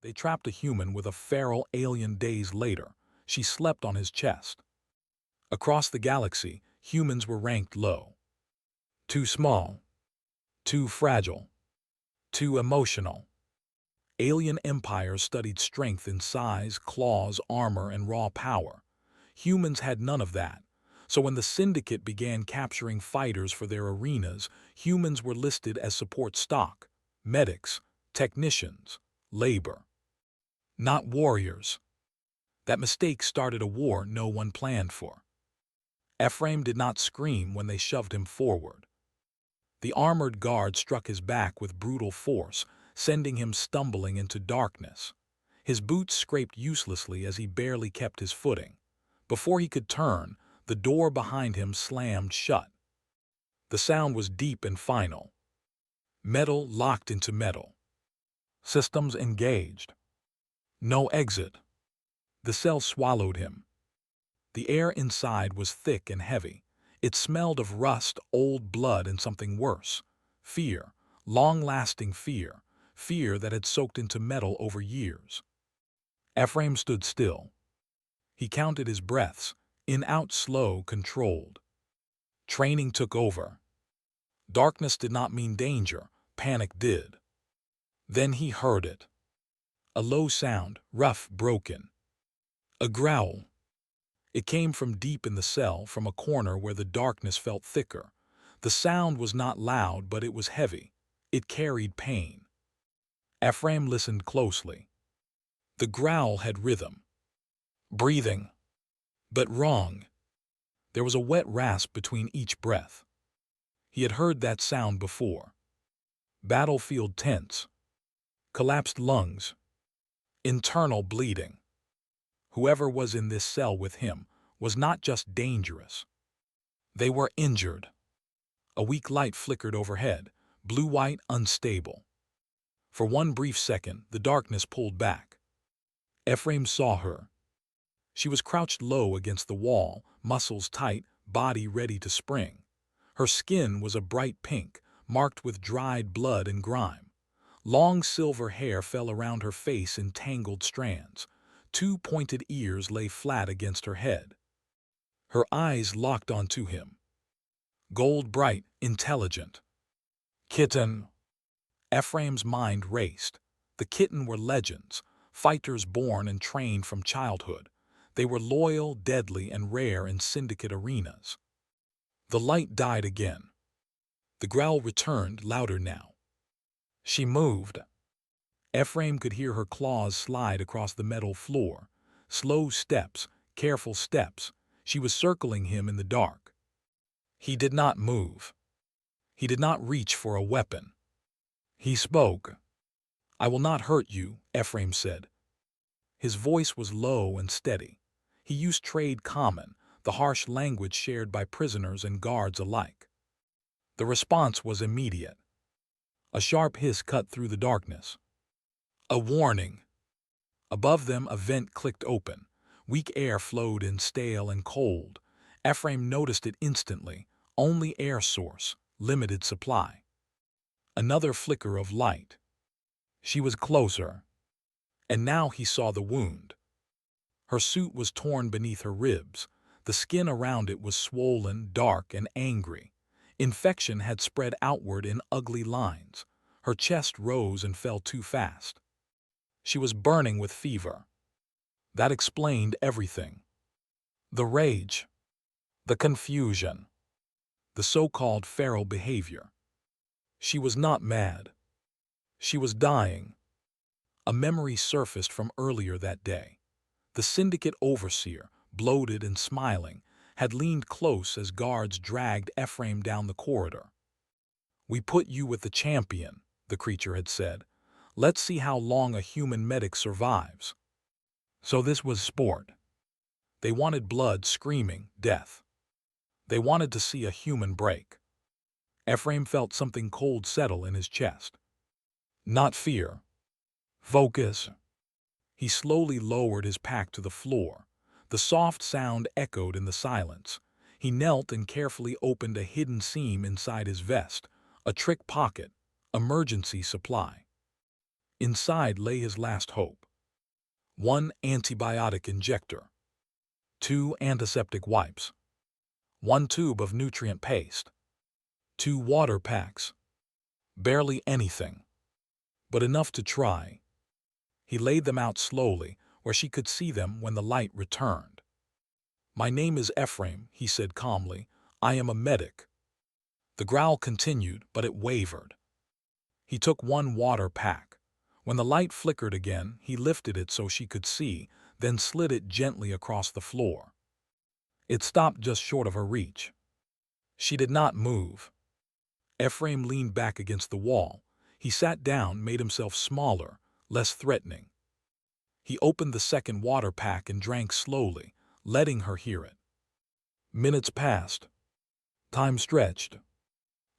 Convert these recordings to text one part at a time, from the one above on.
They trapped a human with a feral alien days later. She slept on his chest. Across the galaxy, humans were ranked low. Too small. Too fragile. Too emotional. Alien empires studied strength in size, claws, armor, and raw power. Humans had none of that. So when the Syndicate began capturing fighters for their arenas, humans were listed as support stock, medics, technicians, labor. Not warriors. That mistake started a war no one planned for. Ephraim did not scream when they shoved him forward. The armored guard struck his back with brutal force, sending him stumbling into darkness. His boots scraped uselessly as he barely kept his footing. Before he could turn, the door behind him slammed shut. The sound was deep and final. Metal locked into metal. Systems engaged. No exit. The cell swallowed him. The air inside was thick and heavy. It smelled of rust, old blood, and something worse. Fear, long-lasting fear, fear that had soaked into metal over years. Ephraim stood still. He counted his breaths, in, out, slow, controlled. Training took over. Darkness did not mean danger, panic did. Then he heard it. A low sound, rough, broken. A growl. It came from deep in the cell, from a corner where the darkness felt thicker. The sound was not loud, but it was heavy. It carried pain. Ephraim listened closely. The growl had rhythm. Breathing. But wrong. There was a wet rasp between each breath. He had heard that sound before. Battlefield tense. Collapsed lungs. Internal bleeding. Whoever was in this cell with him was not just dangerous. They were injured. A weak light flickered overhead, blue-white, unstable. For one brief second, the darkness pulled back. Ephraim saw her. She was crouched low against the wall, muscles tight, body ready to spring. Her skin was a bright pink, marked with dried blood and grime. Long silver hair fell around her face in tangled strands. Two pointed ears lay flat against her head. Her eyes locked onto him. Gold bright, intelligent. Kitten. Ephraim's mind raced. The kitten were legends, fighters born and trained from childhood. They were loyal, deadly, and rare in Syndicate arenas. The light died again. The growl returned, louder now. She moved. Ephraim could hear her claws slide across the metal floor. Slow steps, careful steps. She was circling him in the dark. He did not move. He did not reach for a weapon. He spoke. "I will not hurt you," Ephraim said. His voice was low and steady. He used trade common, the harsh language shared by prisoners and guards alike. The response was immediate. A sharp hiss cut through the darkness. A warning. Above them, a vent clicked open. Weak air flowed in, stale and cold. Ephraim noticed it instantly. Only air source, limited supply. Another flicker of light. She was closer. And now he saw the wound. Her suit was torn beneath her ribs. The skin around it was swollen, dark, and angry. Infection had spread outward in ugly lines. Her chest rose and fell too fast. She was burning with fever. That explained everything. The rage. The confusion. The so-called feral behavior. She was not mad. She was dying. A memory surfaced from earlier that day. The Syndicate overseer, bloated and smiling, had leaned close as guards dragged Ephraim down the corridor. "We put you with the champion," the creature had said. "Let's see how long a human medic survives." So this was sport. They wanted blood, screaming, death. They wanted to see a human break. Ephraim felt something cold settle in his chest. Not fear. Focus. He slowly lowered his pack to the floor. The soft sound echoed in the silence. He knelt and carefully opened a hidden seam inside his vest, a trick pocket, emergency supply. Inside lay his last hope. 1 antibiotic injector, 2 antiseptic wipes, 1 tube of nutrient paste, 2 water packs. Barely anything, but enough to try. He laid them out slowly, where she could see them when the light returned. "My name is Ephraim," he said calmly. "I am a medic." The growl continued, but it wavered. He took 1 water pack. When the light flickered again, he lifted it so she could see, then slid it gently across the floor. It stopped just short of her reach. She did not move. Ephraim leaned back against the wall. He sat down, made himself smaller, less threatening. He opened the second water pack and drank slowly, letting her hear it. Minutes passed. Time stretched.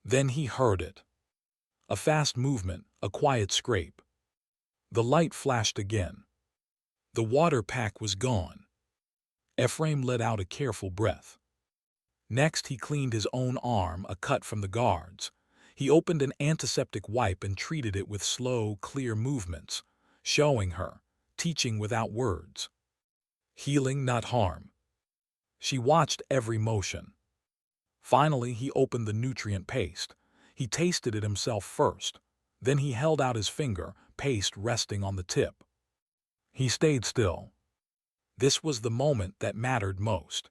Then he heard it. A fast movement, a quiet scrape. The light flashed again. The water pack was gone. Ephraim let out a careful breath. Next, he cleaned his own arm, a cut from the guards. He opened an antiseptic wipe and treated it with slow, clear movements, showing her, teaching without words. Healing, not harm. She watched every motion. Finally, he opened the nutrient paste. He tasted it himself first. Then he held out his finger, paste resting on the tip. He stayed still. This was the moment that mattered most.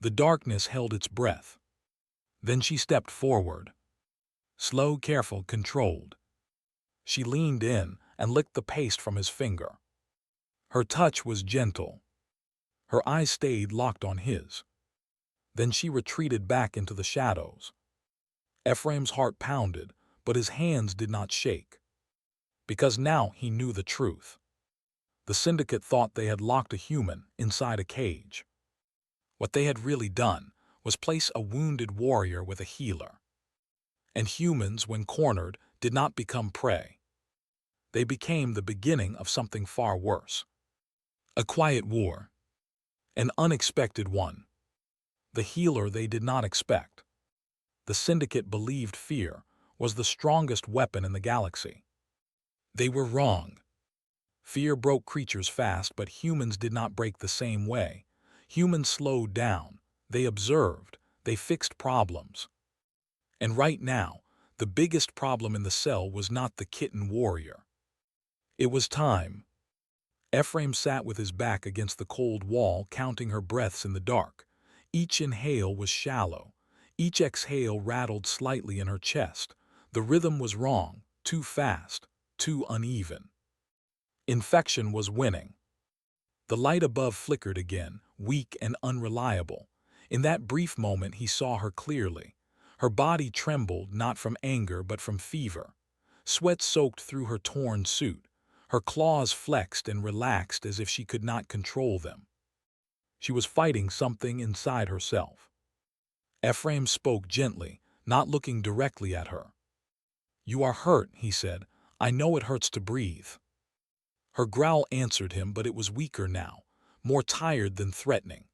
The darkness held its breath. Then she stepped forward. Slow, careful, controlled. She leaned in and licked the paste from his finger. Her touch was gentle. Her eyes stayed locked on his. Then she retreated back into the shadows. Ephraim's heart pounded, but his hands did not shake. Because now he knew the truth. The syndicate thought they had locked a human inside a cage. What they had really done was place a wounded warrior with a healer. And humans, when cornered, did not become prey. They became the beginning of something far worse. A quiet war. An unexpected one. The healer they did not expect. The syndicate believed fear was the strongest weapon in the galaxy. They were wrong. Fear broke creatures fast, but humans did not break the same way. Humans slowed down. They observed. They fixed problems. And right now, the biggest problem in the cell was not the kitten warrior. It was time. Ephraim sat with his back against the cold wall, counting her breaths in the dark. Each inhale was shallow. Each exhale rattled slightly in her chest. The rhythm was wrong, too fast, too uneven. Infection was winning. The light above flickered again, weak and unreliable. In that brief moment he saw her clearly. Her body trembled not from anger but from fever. Sweat soaked through her torn suit. Her claws flexed and relaxed as if she could not control them. She was fighting something inside herself. Ephraim spoke gently, not looking directly at her. "You are hurt," he said. "I know it hurts to breathe." Her growl answered him, but it was weaker now, more tired than threatening.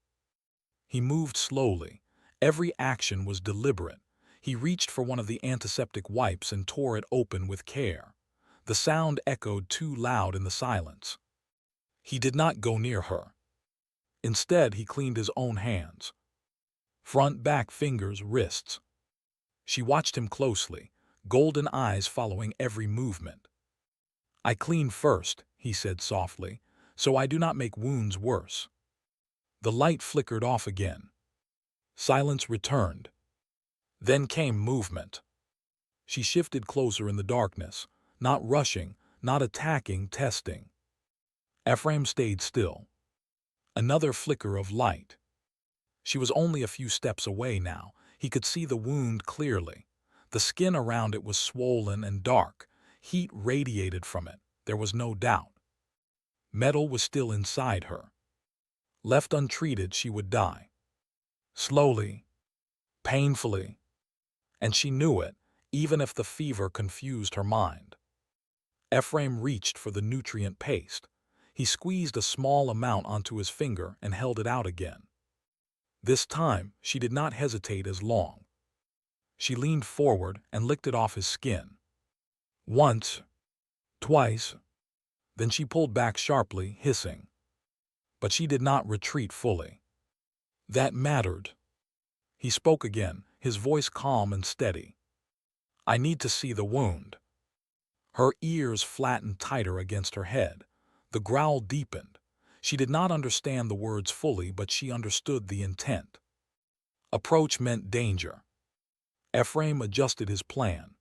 He moved slowly. Every action was deliberate. He reached for one of the antiseptic wipes and tore it open with care. The sound echoed too loud in the silence. He did not go near her. Instead, he cleaned his own hands. Front, back, fingers, wrists. She watched him closely, golden eyes following every movement. "I clean first," he said softly, "so I do not make wounds worse." The light flickered off again. Silence returned. Then came movement. She shifted closer in the darkness, not rushing, not attacking, testing. Ephraim stayed still. Another flicker of light. She was only a few steps away now. He could see the wound clearly. The skin around it was swollen and dark. Heat radiated from it. There was no doubt. Metal was still inside her. Left untreated, she would die. Slowly, painfully. And she knew it, even if the fever confused her mind. Ephraim reached for the nutrient paste. He squeezed a small amount onto his finger and held it out again. This time, she did not hesitate as long. She leaned forward and licked it off his skin. Once, Twice. Then she pulled back sharply, hissing. But she did not retreat fully. That mattered. He spoke again, his voice calm and steady. I need to see the wound. Her ears flattened tighter against her head. The growl deepened. She did not understand the words fully, but she understood the intent. Approach meant danger. Ephraim adjusted his plan.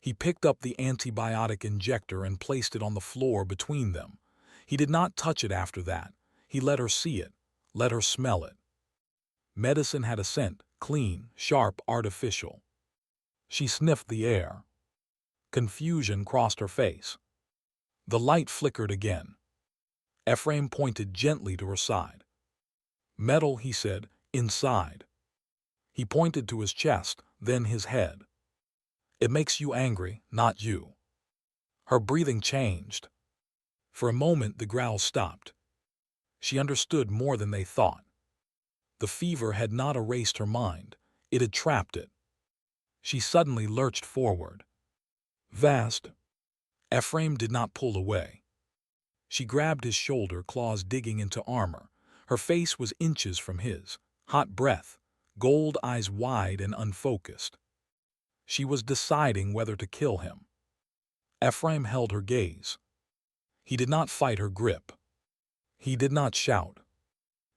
He picked up the antibiotic injector and placed it on the floor between them. He did not touch it after that. He let her see it, let her smell it. Medicine had a scent, clean, sharp, artificial. She sniffed the air. Confusion crossed her face. The light flickered again. Ephraim pointed gently to her side. Metal, he said, inside. He pointed to his chest, then his head. It makes you angry, not you. Her breathing changed. For a moment the growl stopped. She understood more than they thought. The fever had not erased her mind, it had trapped it. She suddenly lurched forward. Vast. Ephraim did not pull away. She grabbed his shoulder, claws digging into armor. Her face was inches from his, hot breath, gold eyes wide and unfocused. She was deciding whether to kill him. Ephraim held her gaze. He did not fight her grip. He did not shout.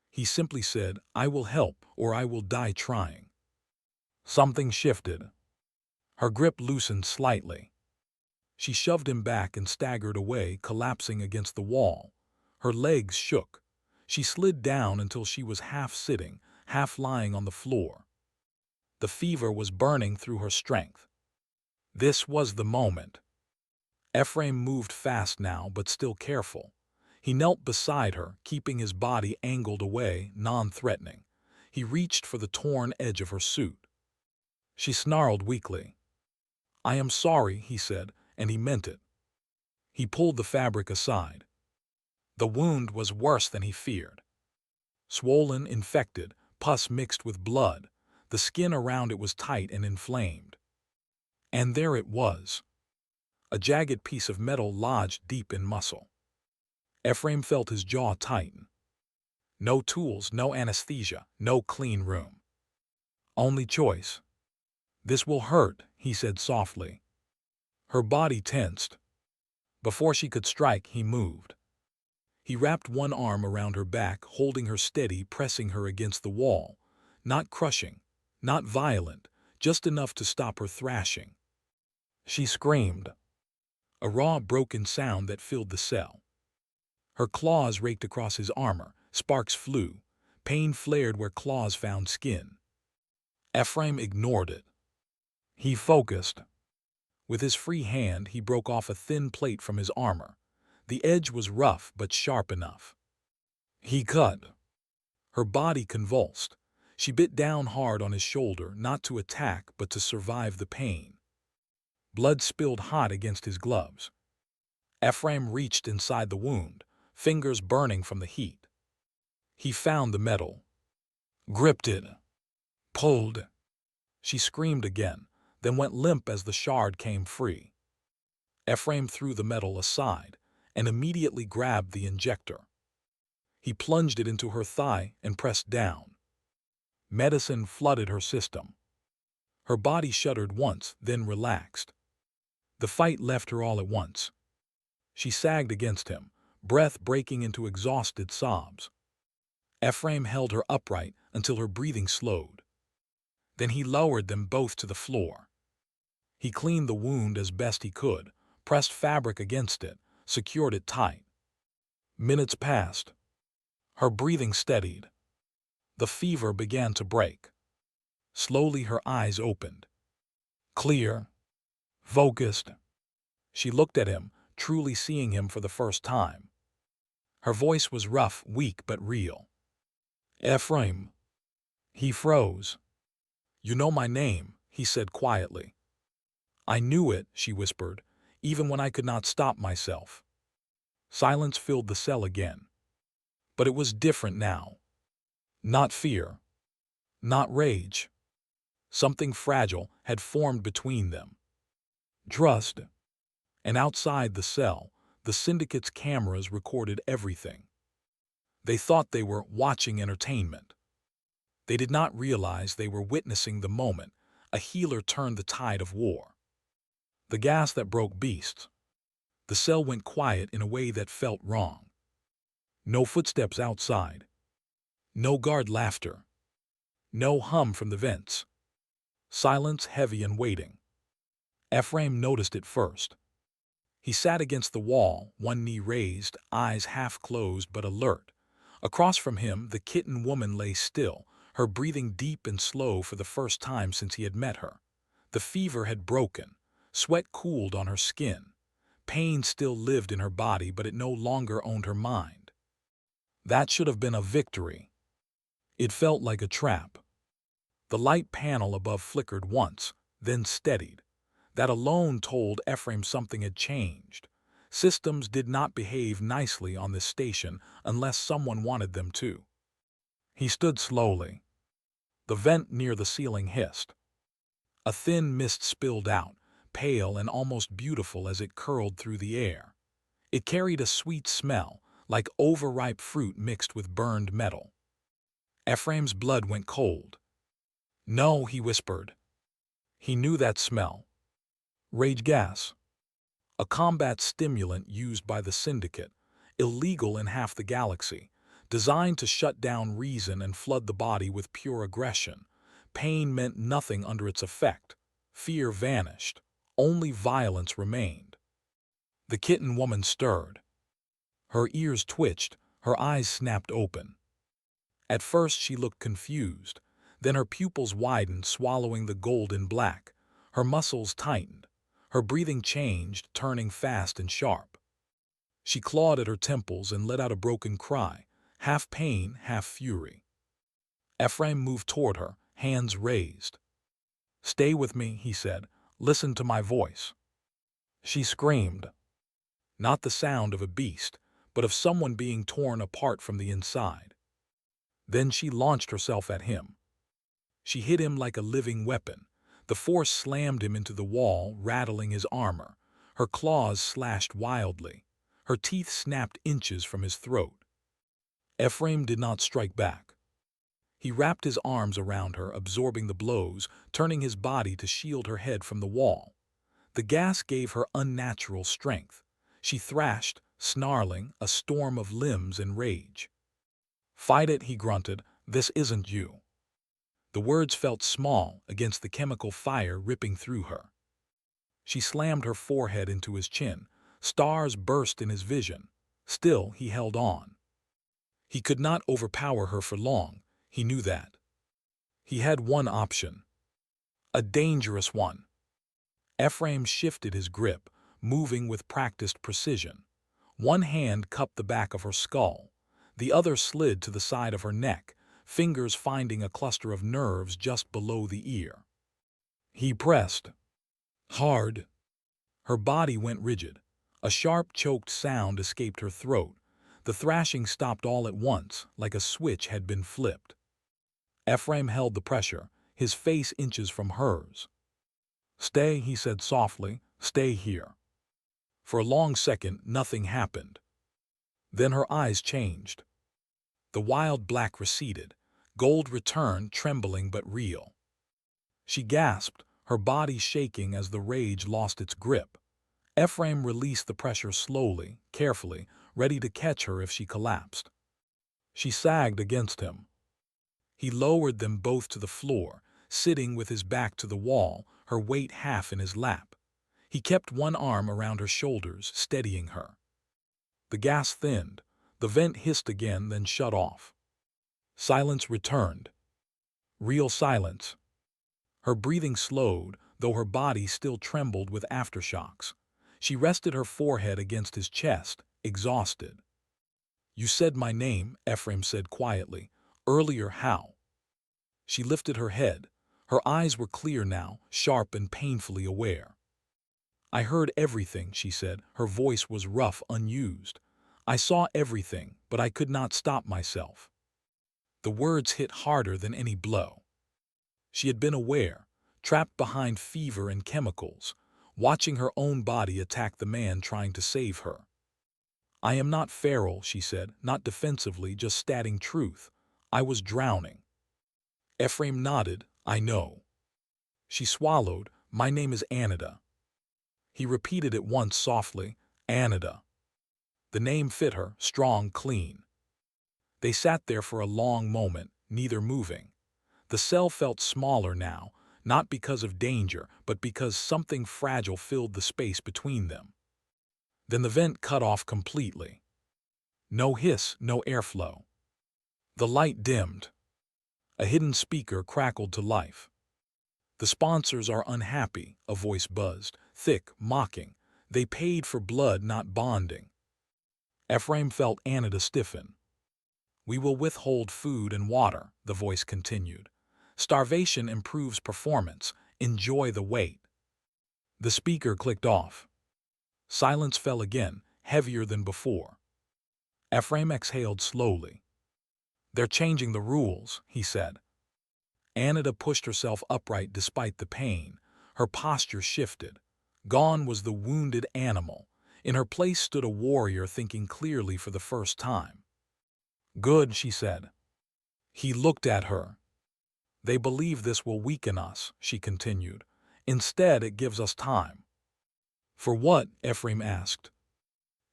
He simply said, I will help or I will die trying. Something shifted. Her grip loosened slightly. She shoved him back and staggered away, collapsing against the wall. Her legs shook. She slid down until she was half sitting, half lying on the floor. The fever was burning through her strength. This was the moment. Ephraim moved fast now, but still careful. He knelt beside her, keeping his body angled away, non-threatening. He reached for the torn edge of her suit. She snarled weakly. I am sorry, he said, and he meant it. He pulled the fabric aside. The wound was worse than he feared. Swollen, infected, pus mixed with blood. The skin around it was tight and inflamed. And there it was. A jagged piece of metal lodged deep in muscle. Ephraim felt his jaw tighten. No tools, no anesthesia, no clean room. Only choice. This will hurt, he said softly. Her body tensed. Before she could strike, he moved. He wrapped one arm around her back, holding her steady, pressing her against the wall. Not crushing, not violent, just enough to stop her thrashing. She screamed. A raw, broken sound that filled the cell. Her claws raked across his armor. Sparks flew. Pain flared where claws found skin. Ephraim ignored it. He focused. With his free hand, he broke off a thin plate from his armor. The edge was rough but sharp enough. He cut. Her body convulsed. She bit down hard on his shoulder, not to attack but to survive the pain. Blood spilled hot against his gloves. Ephraim reached inside the wound, fingers burning from the heat. He found the metal. Gripped it. Pulled. She screamed again, then went limp as the shard came free. Ephraim threw the metal aside and immediately grabbed the injector. He plunged it into her thigh and pressed down. Medicine flooded her system. Her body shuddered once, then relaxed. The fight left her all at once. She sagged against him, breath breaking into exhausted sobs. Ephraim held her upright until her breathing slowed. Then he lowered them both to the floor. He cleaned the wound as best he could, pressed fabric against it, secured it tight. Minutes passed. Her breathing steadied. The fever began to break. Slowly her eyes opened. Clear. Focused. She looked at him, truly seeing him for the first time. Her voice was rough, weak, but real. Ephraim. He froze. You know my name, he said quietly. I knew it, she whispered, even when I could not stop myself. Silence filled the cell again. But it was different now. Not fear. Not rage. Something fragile had formed between them. Trust. And outside the cell, the syndicate's cameras recorded everything. They thought they were watching entertainment. They did not realize they were witnessing the moment a healer turned the tide of war. The gas that broke beasts. The cell went quiet in a way that felt wrong. No footsteps outside. No guard laughter. No hum from the vents. Silence heavy and waiting. Ephraim noticed it first. He sat against the wall, one knee raised, eyes half closed but alert. Across from him, the kitten woman lay still, her breathing deep and slow for the first time since he had met her. The fever had broken. Sweat cooled on her skin. Pain still lived in her body, but it no longer owned her mind. That should have been a victory. It felt like a trap. The light panel above flickered once, then steadied. That alone told Ephraim something had changed. Systems did not behave nicely on this station unless someone wanted them to. He stood slowly. The vent near the ceiling hissed. A thin mist spilled out, pale and almost beautiful as it curled through the air. It carried a sweet smell, like overripe fruit mixed with burned metal. Ephraim's blood went cold. "No," he whispered. He knew that smell. Rage gas. A combat stimulant used by the syndicate, illegal in half the galaxy, designed to shut down reason and flood the body with pure aggression. Pain meant nothing under its effect. Fear vanished. Only violence remained. The kitten woman stirred. Her ears twitched, her eyes snapped open. At first she looked confused, then her pupils widened, swallowing the golden black. Her muscles tightened. Her breathing changed, turning fast and sharp. She clawed at her temples and let out a broken cry, half pain, half fury. Ephraim moved toward her, hands raised. "Stay with me," he said. "Listen to my voice." She screamed. Not the sound of a beast, but of someone being torn apart from the inside. Then she launched herself at him. She hit him like a living weapon. The force slammed him into the wall, rattling his armor. Her claws slashed wildly. Her teeth snapped inches from his throat. Ephraim did not strike back. He wrapped his arms around her, absorbing the blows, turning his body to shield her head from the wall. The gas gave her unnatural strength. She thrashed, snarling, a storm of limbs and rage. "Fight it," he grunted. "This isn't you." The words felt small against the chemical fire ripping through her. She slammed her forehead into his chin. Stars burst in his vision. Still, he held on. He could not overpower her for long. He knew that. He had one option. A dangerous one. Ephraim shifted his grip, moving with practiced precision. One hand cupped the back of her skull. The other slid to the side of her neck, fingers finding a cluster of nerves just below the ear. He pressed. Hard. Her body went rigid. A sharp, choked sound escaped her throat. The thrashing stopped all at once, like a switch had been flipped. Ephraim held the pressure, his face inches from hers. "Stay," he said softly. "Stay here." For a long second, nothing happened. Then her eyes changed. The wild black receded. Gold returned, trembling but real. She gasped, her body shaking as the rage lost its grip. Ephraim released the pressure slowly, carefully, ready to catch her if she collapsed. She sagged against him. He lowered them both to the floor, sitting with his back to the wall, her weight half in his lap. He kept one arm around her shoulders, steadying her. The gas thinned. The vent hissed again, then shut off. Silence returned. Real silence. Her breathing slowed, though her body still trembled with aftershocks. She rested her forehead against his chest, exhausted. "You said my name," Ephraim said quietly. "Earlier, how?" She lifted her head. Her eyes were clear now, sharp and painfully aware. "I heard everything," she said. Her voice was rough, unused. "I saw everything, but I could not stop myself." The words hit harder than any blow. She had been aware, trapped behind fever and chemicals. watching her own body attack the man trying to save her. "I am not feral," she said, not defensively, just stating truth. "I was drowning." Ephraim nodded. "I know." She swallowed. "My name is Eineida." He repeated it once softly. "Eineida." The name fit her, strong, clean. They sat there for a long moment, neither moving. The cell felt smaller now, not because of danger, but because something fragile filled the space between them. Then the vent cut off completely. No hiss, no airflow. The light dimmed. A hidden speaker crackled to life. "The sponsors are unhappy," a voice buzzed, thick, mocking. "They paid for blood, not bonding." Ephraim felt Eineida stiffen. "We will withhold food and water," the voice continued. "Starvation improves performance. Enjoy the wait." The speaker clicked off. Silence fell again, heavier than before. Ephraim exhaled slowly. "They're changing the rules," he said. Eineida pushed herself upright despite the pain. Her posture shifted. Gone was the wounded animal. In her place stood a warrior thinking clearly for the first time. "Good," she said. He looked at her. "They believe this will weaken us," she continued. "Instead, it gives us time." "For what?" Ephraim asked.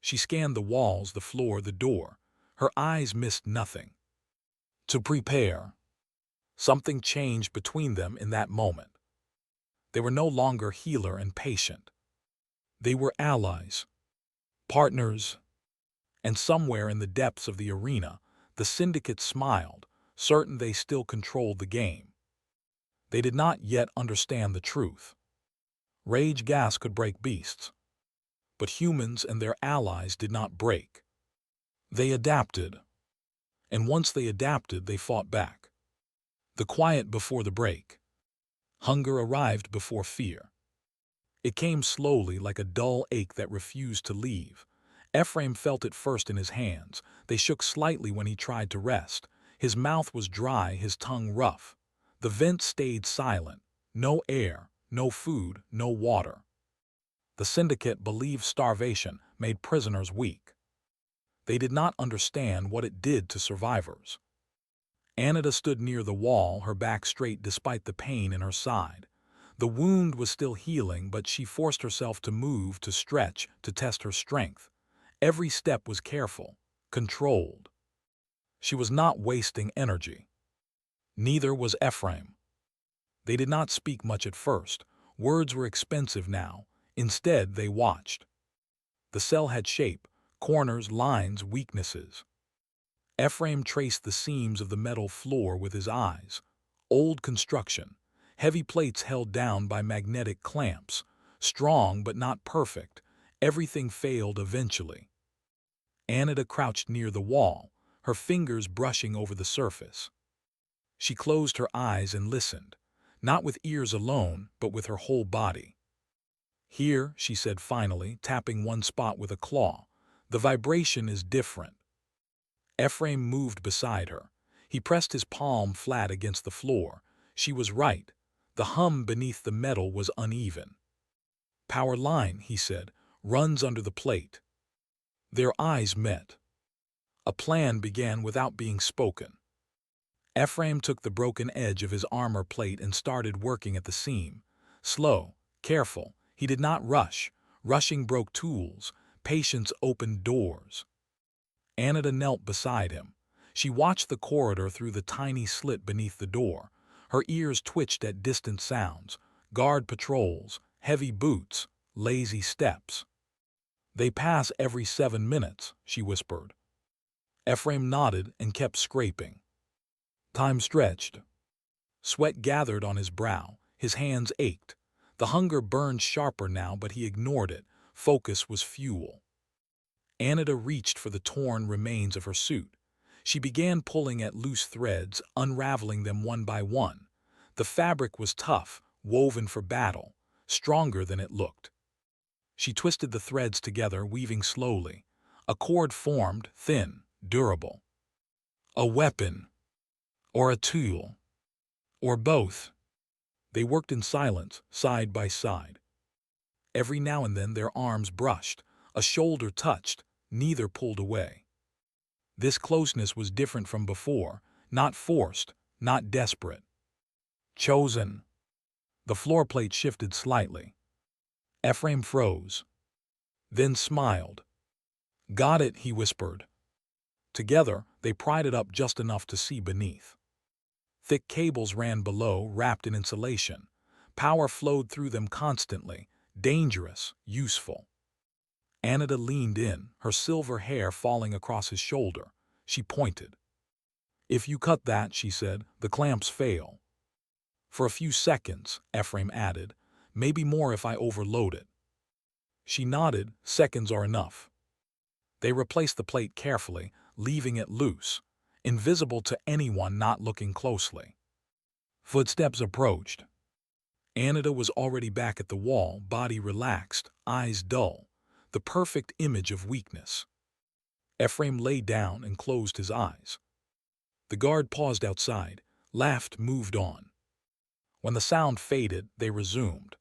She scanned the walls, the floor, the door. Her eyes missed nothing. "To prepare." Something changed between them in that moment. They were no longer healer and patient. They were allies, partners. And somewhere in the depths of the arena, the syndicate smiled, certain they still controlled the game. They did not yet understand the truth. Rage gas could break beasts. But humans and their allies did not break. They adapted. And once they adapted, they fought back. The quiet before the break. Hunger arrived before fear. It came slowly, like a dull ache that refused to leave. Ephraim felt it first in his hands. They shook slightly when he tried to rest. His mouth was dry, his tongue rough. The vent stayed silent. No air, no food, no water. The syndicate believed starvation made prisoners weak. They did not understand what it did to survivors. Eineida stood near the wall, her back straight despite the pain in her side. The wound was still healing, but she forced herself to move, to stretch, to test her strength. Every step was careful, controlled. She was not wasting energy. Neither was Ephraim. They did not speak much at first. Words were expensive now. Instead, they watched. The cell had shape, corners, lines, weaknesses. Ephraim traced the seams of the metal floor with his eyes. Old construction, heavy plates held down by magnetic clamps, strong but not perfect. Everything failed eventually. Eineida crouched near the wall, her fingers brushing over the surface. She closed her eyes and listened, not with ears alone, but with her whole body. "Here," she said finally, tapping one spot with a claw. "The vibration is different." Ephraim moved beside her. He pressed his palm flat against the floor. She was right. The hum beneath the metal was uneven. "Power line," he said, "runs under the plate." Their eyes met. A plan began without being spoken. Ephraim took the broken edge of his armor plate and started working at the seam. Slow, careful, he did not rush. Rushing broke tools. Patience opened doors. Eineida knelt beside him. She watched the corridor through the tiny slit beneath the door. Her ears twitched at distant sounds. Guard patrols, heavy boots, lazy steps. "They pass every 7 minutes," she whispered. Ephraim nodded and kept scraping. Time stretched. Sweat gathered on his brow. His hands ached. The hunger burned sharper now, but he ignored it. Focus was fuel. Eineida reached for the torn remains of her suit. She began pulling at loose threads, unraveling them one by one. The fabric was tough, woven for battle, stronger than it looked. She twisted the threads together, weaving slowly. A cord formed, thin, durable. A weapon. Or a tool. Or both. They worked in silence, side by side. Every now and then their arms brushed, a shoulder touched, neither pulled away. This closeness was different from before, not forced, not desperate. Chosen. The floor plate shifted slightly. Ephraim froze, then smiled. "Got it," he whispered. Together, they pried it up just enough to see beneath. Thick cables ran below, wrapped in insulation. Power flowed through them constantly, dangerous, useful. Eineida leaned in, her silver hair falling across his shoulder. She pointed. "If you cut that," she said, "the clamps fail." "For a few seconds," Ephraim added, "maybe more if I overload it." She nodded. "Seconds are enough." They replaced the plate carefully, leaving it loose, invisible to anyone not looking closely. Footsteps approached. Eineida was already back at the wall, body relaxed, eyes dull, the perfect image of weakness. Ephraim lay down and closed his eyes. The guard paused outside, laughed, moved on. When the sound faded, they resumed.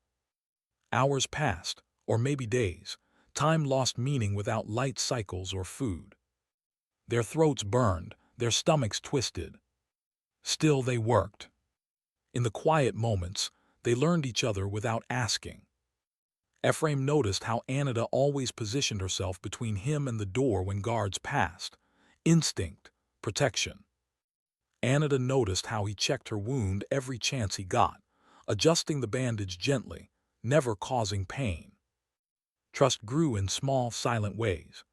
Hours passed, or maybe days. Time lost meaning without light cycles or food. Their throats burned, their stomachs twisted. Still they worked. In the quiet moments, they learned each other without asking. Ephraim noticed how Eineida always positioned herself between him and the door when guards passed. Instinct, protection. Eineida noticed how he checked her wound every chance he got, adjusting the bandage gently, never causing pain. Trust grew in small, silent ways.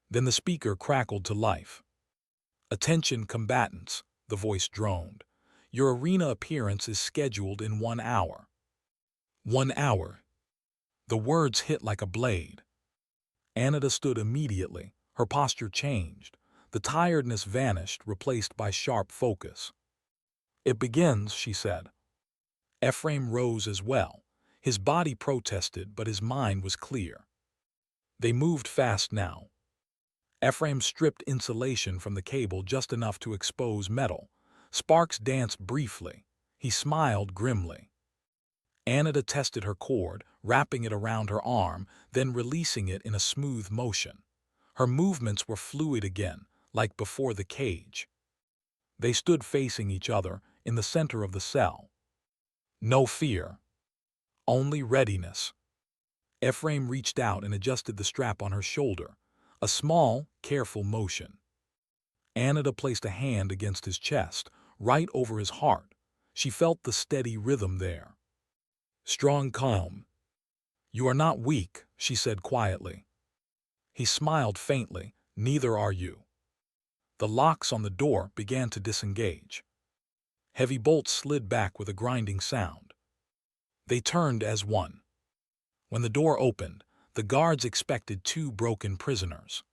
Then the speaker crackled to life. "Attention, combatants," the voice droned. "Your arena appearance is scheduled in 1 hour." 1 hour. The words hit like a blade. Eineida stood immediately, her posture changed. The tiredness vanished, replaced by sharp focus. "It begins," she said. Ephraim rose as well. His body protested, but his mind was clear. They moved fast now. Ephraim stripped insulation from the cable just enough to expose metal. Sparks danced briefly. He smiled grimly. Eineida tested her cord, wrapping it around her arm, then releasing it in a smooth motion. Her movements were fluid again, like before the cage. They stood facing each other in the center of the cell. No fear, only readiness. Ephraim reached out and adjusted the strap on her shoulder, a small, careful motion. Eineida placed a hand against his chest, right over his heart. She felt the steady rhythm there. Strong, calm. "You are not weak," she said quietly. He smiled faintly. "Neither are you." The locks on the door began to disengage. Heavy bolts slid back with a grinding sound. They turned as one. When the door opened, the guards expected 2 broken prisoners.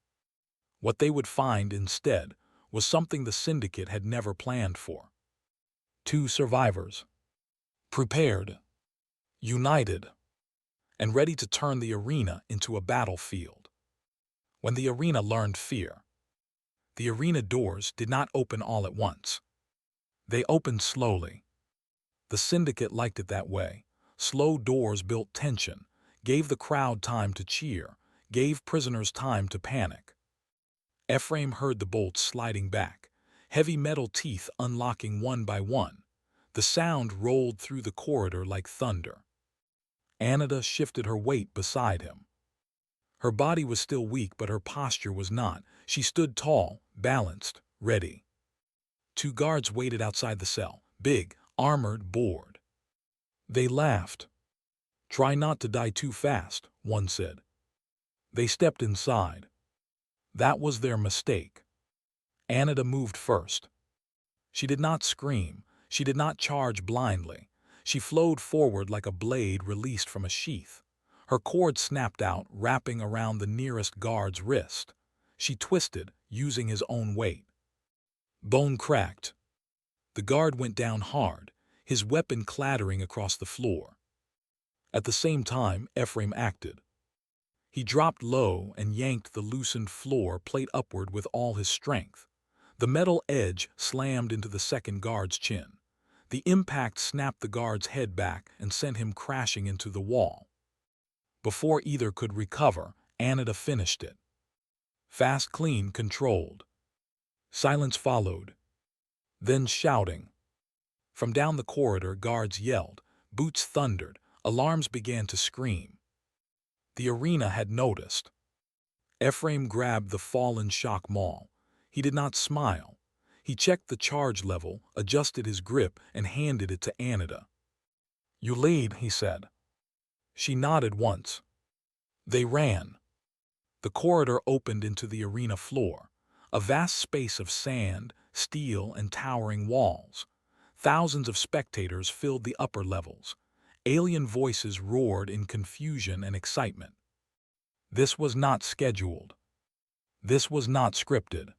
What they would find instead was something the syndicate had never planned for. 2 survivors. Prepared, united, and ready to turn the arena into a battlefield. When the arena learned fear, the arena doors did not open all at once. They opened slowly. The syndicate liked it that way. Slow doors built tension, gave the crowd time to cheer, gave prisoners time to panic. Ephraim heard the bolts sliding back, heavy metal teeth unlocking one by one. The sound rolled through the corridor like thunder. Eineida shifted her weight beside him. Her body was still weak, but her posture was not. She stood tall, balanced, ready. 2 guards waited outside the cell, big, armored, bored. They laughed. "Try not to die too fast," one said. They stepped inside. That was their mistake. Eineida moved first. She did not scream. She did not charge blindly. She flowed forward like a blade released from a sheath. Her cord snapped out, wrapping around the nearest guard's wrist. She twisted, using his own weight. Bone cracked. The guard went down hard, his weapon clattering across the floor. At the same time, Ephraim acted. He dropped low and yanked the loosened floor plate upward with all his strength. The metal edge slammed into the second guard's chin. The impact snapped the guard's head back and sent him crashing into the wall. Before either could recover, Eineida finished it. Fast, clean, controlled. Silence followed. Then shouting. From down the corridor, guards yelled, boots thundered, alarms began to scream. The arena had noticed. Ephraim grabbed the fallen shock maul. He did not smile. He checked the charge level, adjusted his grip, and handed it to Eineida. "You lead," he said. She nodded once. They ran. The corridor opened into the arena floor, a vast space of sand, steel, and towering walls. Thousands of spectators filled the upper levels. Alien voices roared in confusion and excitement. This was not scheduled. This was not scripted.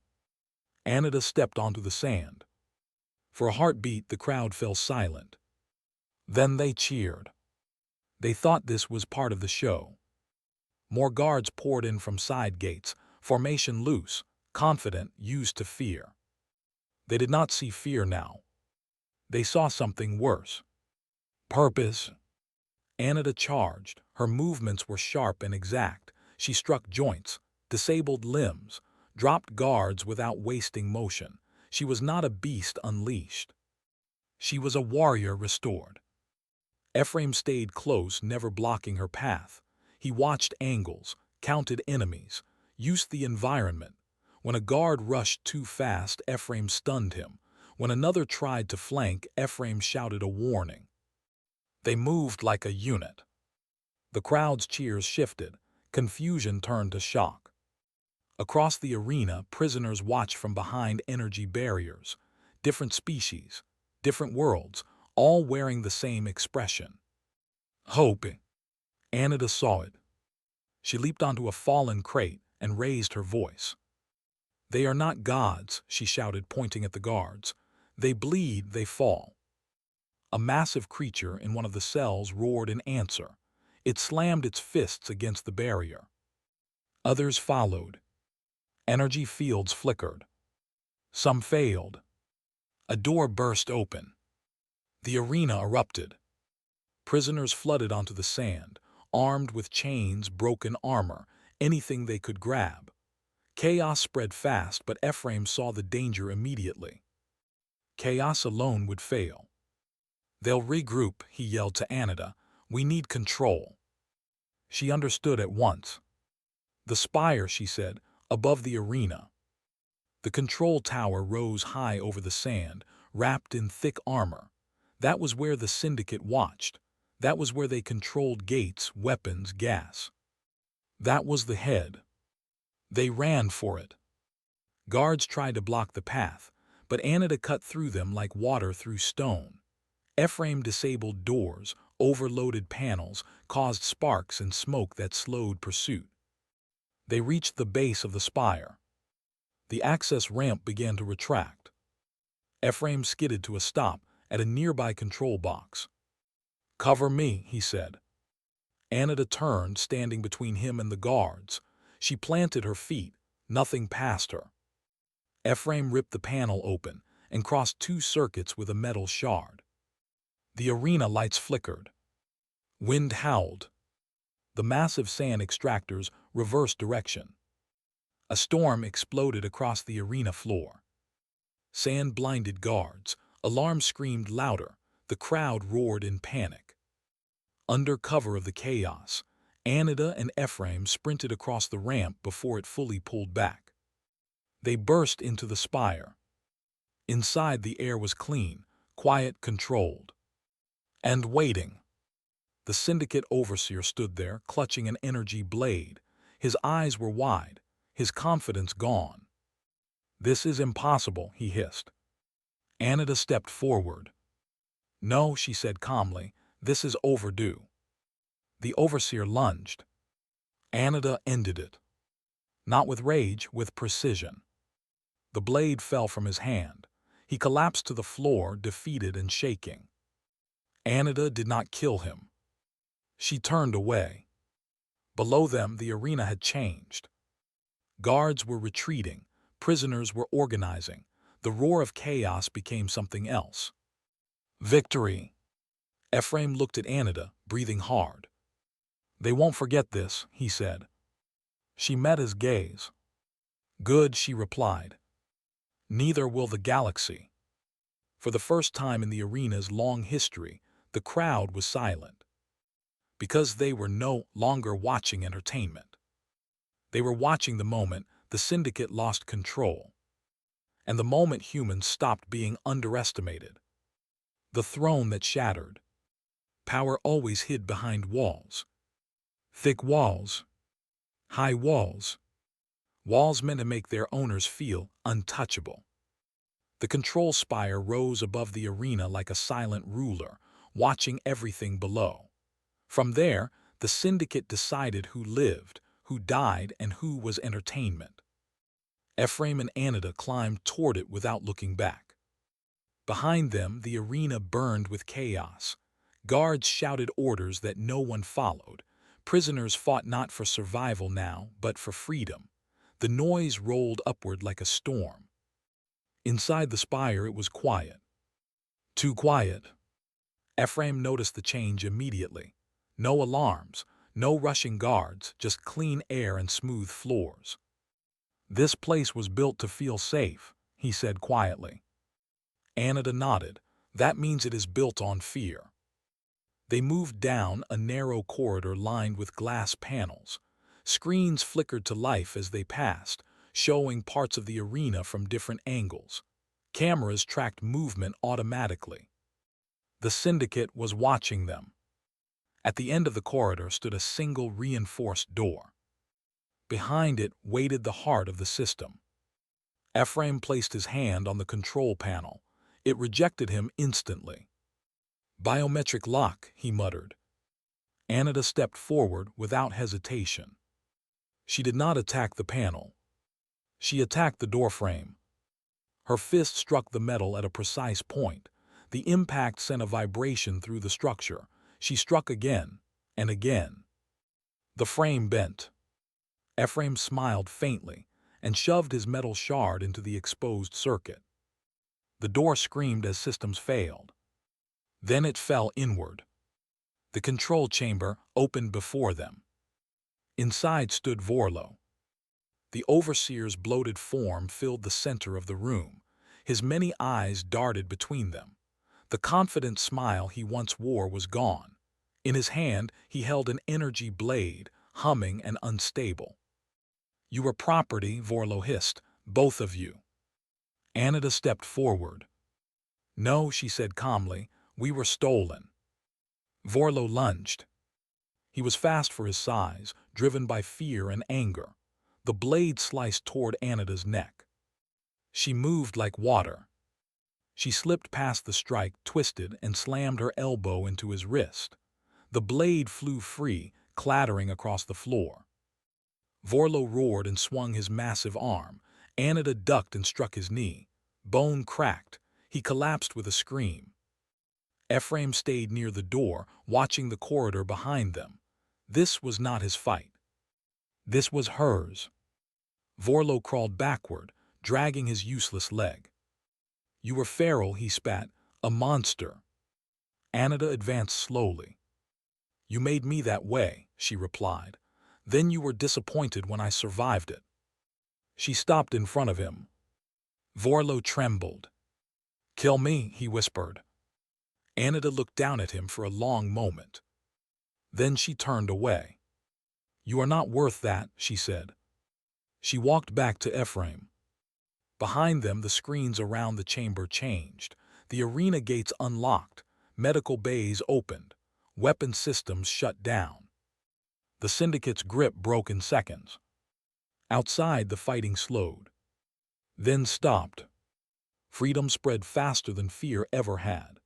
Eineida stepped onto the sand. For a heartbeat, the crowd fell silent. Then they cheered. They thought this was part of the show. More guards poured in from side gates, formation loose, confident, used to fear. They did not see fear now. They saw something worse. Purpose. Eineida charged. Her movements were sharp and exact. She struck joints, disabled limbs, dropped guards without wasting motion. She was not a beast unleashed. She was a warrior restored. Ephraim stayed close, never blocking her path. He watched angles, counted enemies, used the environment. When a guard rushed too fast, Ephraim stunned him. When another tried to flank, Ephraim shouted a warning. They moved like a unit. The crowd's cheers shifted. Confusion turned to shock. Across the arena, prisoners watched from behind energy barriers. Different species, different worlds, all wearing the same expression. Hope. Eineida saw it. She leaped onto a fallen crate and raised her voice. "They are not gods," she shouted, pointing at the guards. "They bleed, they fall." A massive creature in one of the cells roared in answer. It slammed its fists against the barrier. Others followed. Energy fields flickered. Some failed. A door burst open. The arena erupted. Prisoners flooded onto the sand, armed with chains, broken armor, anything they could grab. Chaos spread fast, but Ephraim saw the danger immediately. Chaos alone would fail. "They'll regroup," he yelled to Eineida. "We need control." She understood at once. "The spire," she said, "above the arena." The control tower rose high over the sand, wrapped in thick armor. That was where the syndicate watched. That was where they controlled gates, weapons, gas. That was the head. They ran for it. Guards tried to block the path, but Eineida cut through them like water through stone. Ephraim disabled doors, overloaded panels, caused sparks and smoke that slowed pursuit. They reached the base of the spire. The access ramp began to retract. Ephraim skidded to a stop at a nearby control box. "Cover me," he said. Eineida turned, standing between him and the guards. She planted her feet. Nothing passed her. Ephraim ripped the panel open and crossed 2 circuits with a metal shard. The arena lights flickered. Wind howled. The massive sand extractors reversed direction. A storm exploded across the arena floor. Sand blinded guards. Alarms screamed louder. The crowd roared in panic. Under cover of the chaos, Eineida and Ephraim sprinted across the ramp before it fully pulled back. They burst into the spire. Inside, the air was clean, quiet, controlled. And waiting. The syndicate overseer stood there, clutching an energy blade. His eyes were wide, his confidence gone. "This is impossible," he hissed. Eineida stepped forward. "No," she said calmly, "this is overdue." The overseer lunged. Eineida ended it. Not with rage, with precision. The blade fell from his hand. He collapsed to the floor, defeated and shaking. Eineida did not kill him. She turned away. Below them, the arena had changed. Guards were retreating. Prisoners were organizing. The roar of chaos became something else. Victory! Ephraim looked at Eineida, breathing hard. "They won't forget this," he said. She met his gaze. "Good," she replied. "Neither will the galaxy." For the first time in the arena's long history, the crowd was silent. Because they were no longer watching entertainment. They were watching the moment the syndicate lost control. And the moment humans stopped being underestimated. The throne that shattered. Power always hid behind walls. Thick walls. High walls. Walls meant to make their owners feel untouchable. The control spire rose above the arena like a silent ruler, watching everything below. From there, the syndicate decided who lived, who died, and who was entertainment. Ephraim and Eineida climbed toward it without looking back. Behind them, the arena burned with chaos. Guards shouted orders that no one followed. Prisoners fought not for survival now, but for freedom. The noise rolled upward like a storm. Inside the spire it was quiet. Too quiet. Ephraim noticed the change immediately. No alarms, no rushing guards, just clean air and smooth floors. "This place was built to feel safe," he said quietly. Eineida nodded. "That means it is built on fear." They moved down a narrow corridor lined with glass panels. Screens flickered to life as they passed, showing parts of the arena from different angles. Cameras tracked movement automatically. The syndicate was watching them. At the end of the corridor stood a single reinforced door. Behind it waited the heart of the system. Ephraim placed his hand on the control panel. It rejected him instantly. "Biometric lock," he muttered. Eineida stepped forward without hesitation. She did not attack the panel. She attacked the doorframe. Her fist struck the metal at a precise point. The impact sent a vibration through the structure. She struck again and again. The frame bent. Ephraim smiled faintly and shoved his metal shard into the exposed circuit. The door screamed as systems failed. Then it fell inward. The control chamber opened before them. Inside stood Vorlo. The overseer's bloated form filled the center of the room. His many eyes darted between them. The confident smile he once wore was gone. In his hand he held an energy blade, humming and unstable. "You are property," Vorlo hissed, "both of you." Eineida stepped forward. "No," she said calmly, "we were stolen." Vorlo lunged. He was fast for his size, driven by fear and anger. The blade sliced toward Eineida's neck. She moved like water. She slipped past the strike, twisted, and slammed her elbow into his wrist. The blade flew free, clattering across the floor. Vorlo roared and swung his massive arm. Eineida ducked and struck his knee. Bone cracked. He collapsed with a scream. Ephraim stayed near the door, watching the corridor behind them. This was not his fight. This was hers. Vorlo crawled backward, dragging his useless leg. "You were feral," he spat, "a monster." Eineida advanced slowly. "You made me that way," she replied. "Then you were disappointed when I survived it." She stopped in front of him. Vorlo trembled. "Kill me," he whispered. Eineida looked down at him for a long moment. Then she turned away. "You are not worth that," she said. She walked back to Ephraim. Behind them, the screens around the chamber changed. The arena gates unlocked. Medical bays opened. Weapon systems shut down. The syndicate's grip broke in seconds. Outside, the fighting slowed. Then stopped. Freedom spread faster than fear ever had.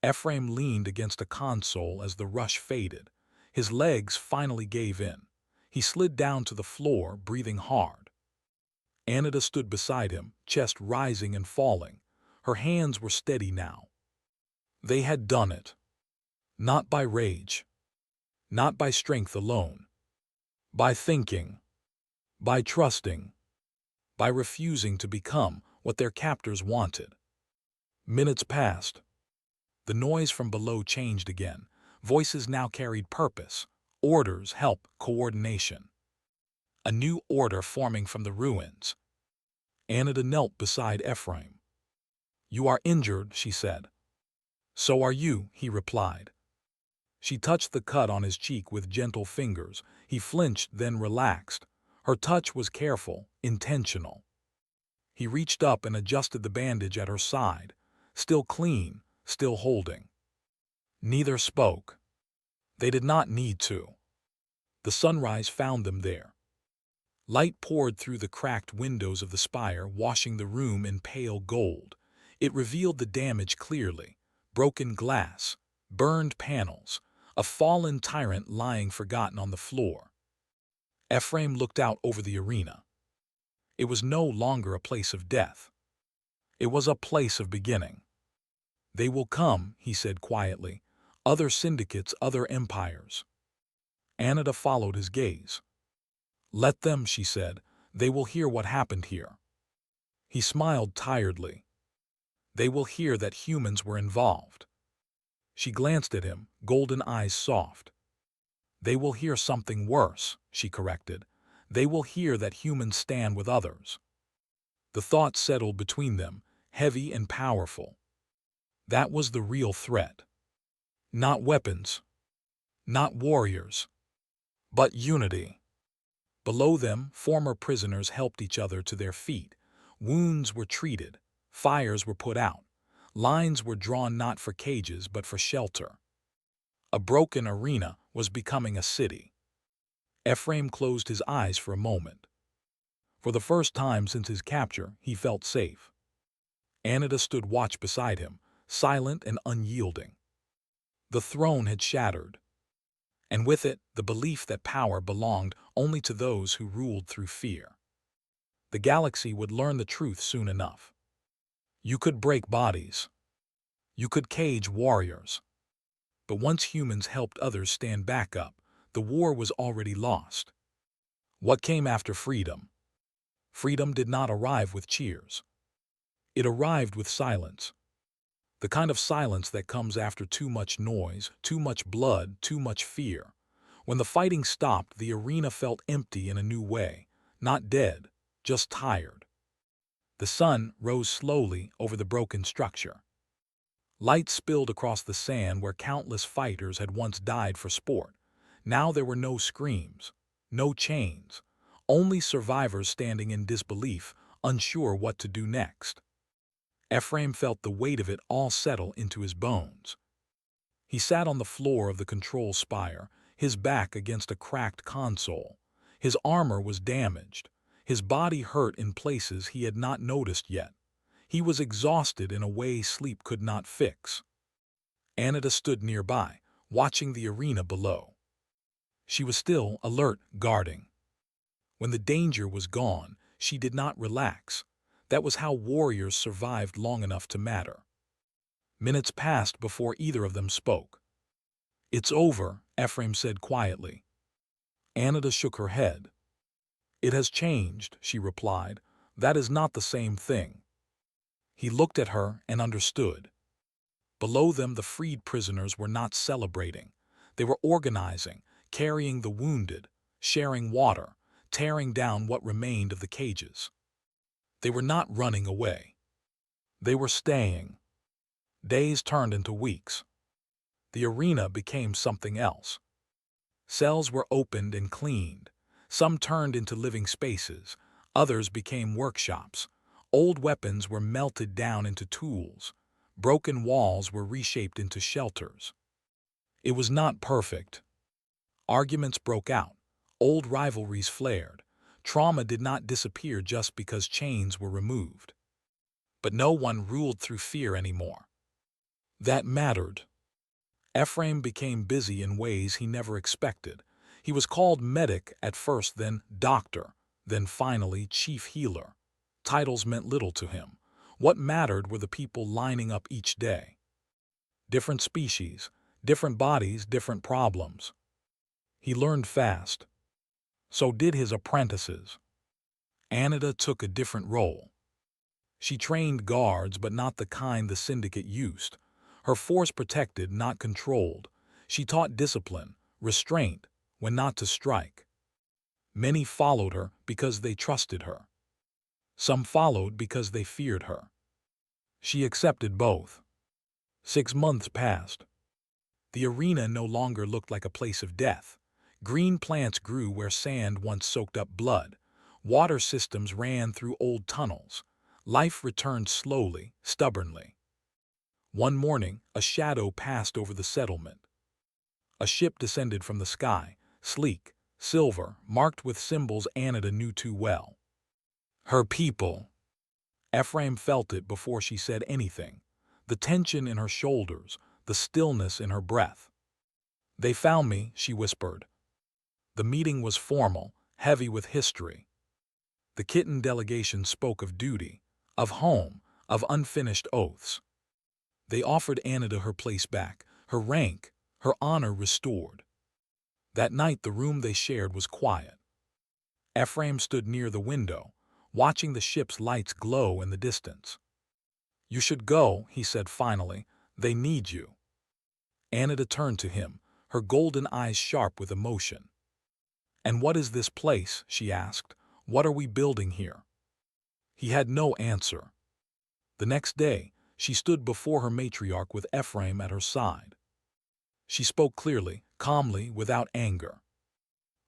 Ephraim leaned against a console as the rush faded. His legs finally gave in. He slid down to the floor, breathing hard. Eineida stood beside him, chest rising and falling. Her hands were steady now. They had done it. Not by rage. Not by strength alone. By thinking. By trusting. By refusing to become what their captors wanted. Minutes passed. The noise from below changed again. Voices now carried purpose. Orders, help, coordination. A new order forming from the ruins. Eineida knelt beside Ephraim. "You are injured," she said. "So are you," he replied. She touched the cut on his cheek with gentle fingers. He flinched, then relaxed. Her touch was careful, intentional. He reached up and adjusted the bandage at her side, still clean, still holding. Neither spoke. They did not need to. The sunrise found them there. Light poured through the cracked windows of the spire, washing the room in pale gold. It revealed the damage clearly: broken glass, burned panels, a fallen tyrant lying forgotten on the floor. Ephraim looked out over the arena. It was no longer a place of death. It was a place of beginning. "They will come," he said quietly. "Other syndicates, other empires." Eineida followed his gaze. "Let them," she said. "They will hear what happened here." He smiled tiredly. "They will hear that humans were involved." She glanced at him, golden eyes soft. "They will hear something worse," she corrected. "They will hear that humans stand with others." The thought settled between them, heavy and powerful. That was the real threat. Not weapons, not warriors, but unity. Below them, former prisoners helped each other to their feet. Wounds were treated, fires were put out, lines were drawn not for cages but for shelter. A broken arena was becoming a city. Ephraim closed his eyes for a moment. For the first time since his capture, he felt safe. Eineida stood watch beside him, silent and unyielding. The throne had shattered, and with it the belief that power belonged only to those who ruled through fear. The galaxy would learn the truth soon enough. You could break bodies. You could cage warriors. But once humans helped others stand back up, the war was already lost. What came after freedom? Freedom did not arrive with cheers. It arrived with silence. The kind of silence that comes after too much noise, too much blood, too much fear. When the fighting stopped, the arena felt empty in a new way, not dead, just tired. The sun rose slowly over the broken structure. Light spilled across the sand where countless fighters had once died for sport. Now there were no screams, no chains, only survivors standing in disbelief, unsure what to do next. Ephraim felt the weight of it all settle into his bones. He sat on the floor of the control spire, his back against a cracked console. His armor was damaged. His body hurt in places he had not noticed yet. He was exhausted in a way sleep could not fix. Eineida stood nearby, watching the arena below. She was still alert, guarding. When the danger was gone, she did not relax. That was how warriors survived long enough to matter. Minutes passed before either of them spoke. "It's over," Ephraim said quietly. Eineida shook her head. "It has changed," she replied. "That is not the same thing." He looked at her and understood. Below them, the freed prisoners were not celebrating. They were organizing, carrying the wounded, sharing water, tearing down what remained of the cages. They were not running away. They were staying. Days turned into weeks. The arena became something else. Cells were opened and cleaned. Some turned into living spaces. Others became workshops. Old weapons were melted down into tools. Broken walls were reshaped into shelters. It was not perfect. Arguments broke out. Old rivalries flared. Trauma did not disappear just because chains were removed. But no one ruled through fear anymore. That mattered. Ephraim became busy in ways he never expected. He was called medic at first, then doctor, then finally chief healer. Titles meant little to him. What mattered were the people lining up each day. Different species, different bodies, different problems. He learned fast. So did his apprentices. Eineida took a different role. She trained guards, but not the kind the syndicate used. Her force protected, not controlled. She taught discipline, restraint, when not to strike. Many followed her because they trusted her. Some followed because they feared her. She accepted both. 6 months passed. The arena no longer looked like a place of death. Green plants grew where sand once soaked up blood. Water systems ran through old tunnels. Life returned slowly, stubbornly. One morning, a shadow passed over the settlement. A ship descended from the sky, sleek, silver, marked with symbols Eineida knew too well. Her people. Ephraim felt it before she said anything. The tension in her shoulders, the stillness in her breath. "They found me," she whispered. The meeting was formal, heavy with history. The kitten delegation spoke of duty, of home, of unfinished oaths. They offered Eineida her place back, her rank, her honor restored. That night the room they shared was quiet. Ephraim stood near the window, watching the ship's lights glow in the distance. "You should go," he said finally. "They need you." Eineida turned to him, her golden eyes sharp with emotion. "And what is this place?" she asked. "What are we building here?" He had no answer. The next day, she stood before her matriarch with Ephraim at her side. She spoke clearly, calmly, without anger.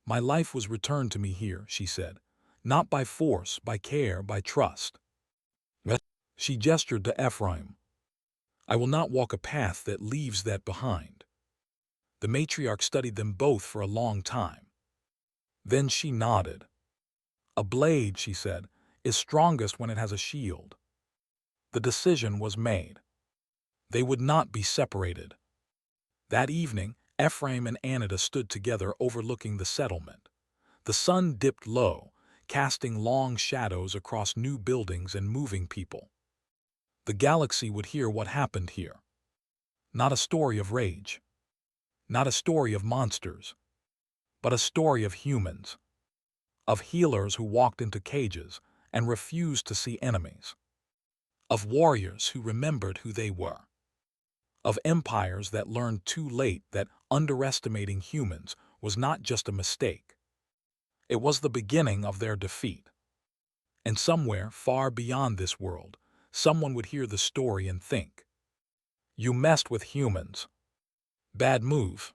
"My life was returned to me here," she said. "Not by force, by care, by trust." She gestured to Ephraim. "I will not walk a path that leaves that behind." The matriarch studied them both for a long time. Then she nodded. "A blade," she said, "is strongest when it has a shield." The decision was made. They would not be separated. That evening, Ephraim and Eineida stood together overlooking the settlement. The sun dipped low, casting long shadows across new buildings and moving people. The galaxy would hear what happened here. Not a story of rage. Not a story of monsters. But a story of humans. Of healers who walked into cages and refused to see enemies. Of warriors who remembered who they were. Of empires that learned too late that underestimating humans was not just a mistake. It was the beginning of their defeat. And somewhere far beyond this world, someone would hear the story and think, "You messed with humans. Bad move."